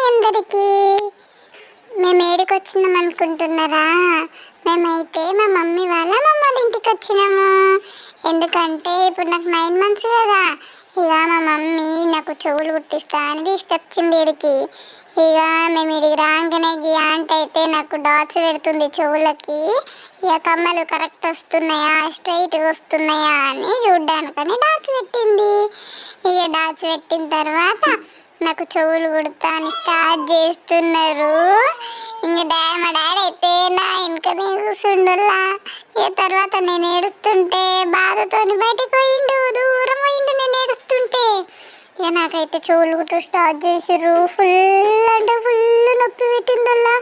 అందరికీ. మేము ఏడికి వచ్చినాం అనుకుంటున్నారా? మేమైతే మా మమ్మీ వాళ్ళ ఇంటికి వచ్చినాము. ఎందుకంటే ఇప్పుడు నాకు 9 months కదా. ఇక మా మమ్మీ నాకు చెవులు కుట్టిస్తా అని తీసుకొచ్చింది ఇడికి. ఇక మేము ఇడికి రాగానే ఆంటీ అయితే నాకు డాట్స్ పెడుతుంది చెవులకి. ఇక కమ్మలు కరెక్ట్ వస్తున్నాయా, స్ట్రైట్గా వస్తున్నాయా అని చూడ్డానికని డాట్స్ పెట్టింది. ఇక డాట్స్ పెట్టిన తర్వాత నాకు చెవులు కుడతాను స్టార్ట్ చేస్తున్నారు. ఇంకా మా డాడీ అయితే నా వెనుకనే కూర్చుండులా. ఇక తర్వాత నేను ఏడుస్తుంటే బాధతో బయటకు పోయిండు, దూరం పోయిండు నేను ఏడుస్తుంటే. ఇక నాకైతే చెవులు కుట్టు స్టార్ట్ చేసిర్రు. ఫుల్ అంటే ఫుల్ నొప్పి పెట్టిందల్లా.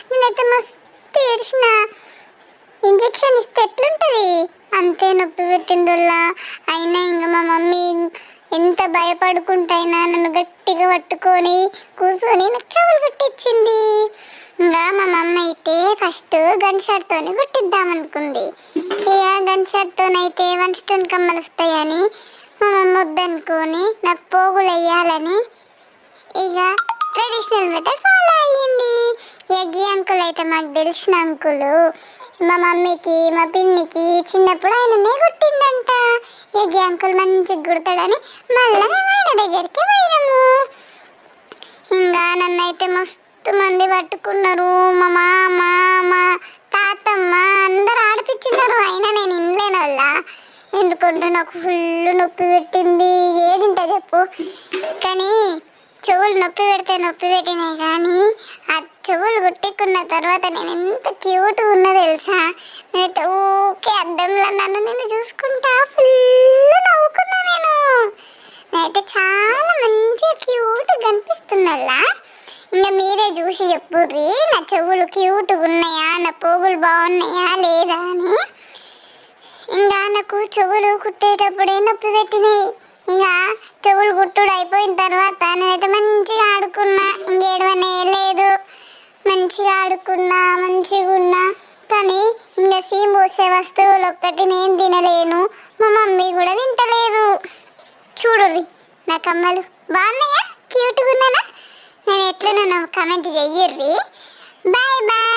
నేనైతే మస్తు ఏడ్చిన. ఇంజెక్షన్ ఇస్తే ఎట్లుంటుంది అంతే నొప్పి పెట్టిందల్లా. అయినా ఇంకా మా మమ్మీ ఎంత భయపడుకుంటైనా నన్ను గట్టిగా పట్టుకొని కూర్చొని నాకు చెవులు కుట్టించింది. ఇంకా మా మమ్మ అయితే ఫస్ట్ గన్ షాట్తోనే కుట్టిద్దామనుకుంది. ఇక గన్ షాట్తోనైతే 1 stone కమ్మలు వస్తాయని మా మమ్మ వద్దనుకొని నాకు పోగులు వేయాలని ఇక ట్రెడిషనల్ మెథడ్ ఫాలో అయ్యింది. ఈ అంకుల్ అయితే మాకు తెలిసిన అంకులు. మా మమ్మీకి మా పిన్నికి చిన్నప్పుడు ఆయననే కుట్టిండంట. ఈ అంకుల్ మంచిగా కుడతాడని మళ్ళీ మేము ఆయన దగ్గరికి పోయినాము. ఇంకా నన్ను అయితే మస్తు మంది పట్టుకున్నారు. మా మామ, మా తాతమ్మ అందరు ఆడిపించినారు. అయినా నేను ఇన్లేని వాళ్ళ. ఎందుకంటే నాకు ఫుల్ నొప్పి పెట్టింది. ఏడింట చెప్పు. కానీ చెవులు నొప్పి పెడితే నొప్పి పెట్టినాయి, కానీ ఆ చెవులు కుట్టుకున్న తర్వాత నేను ఎంత క్యూట్గా ఉన్నా తెలుసా. నేనైతే ఊకే అద్దంలో నేను చూసుకుంటా ఫుల్ నవ్వుకున్నా. నేనైతే చాలా మంచిగా క్యూట్గా కనిపిస్తున్నా. ఇంకా మీరే చూసి చెప్పుర్రి నా చెవులు క్యూట్గా ఉన్నాయా, నా పోగులు బాగున్నాయా లేదా అని. ఇంకా నాకు చెవులు కుట్టేటప్పుడే నొప్పి పెట్టినాయి. ఇక చెవులు కుట్టుడు అయిపోయిన తర్వాత నేనైతే మంచిగా ఆడుకున్నా. ఇంకేడవనే లేదు, మంచిగా ఆడుకున్నా, మంచిగా ఉన్నా. కానీ ఇంకా సీమ్ పోసే వస్తువులు ఒక్కటి నేను తినలేను, మా మమ్మీ కూడా తింటలేదు. చూడుర్రి నా కమ్మలు బాగున్నాయా, క్యూట్గా ఉన్నానా? నేను ఎట్లనో కామెంట్ చెయ్యర్రి. Bye bye.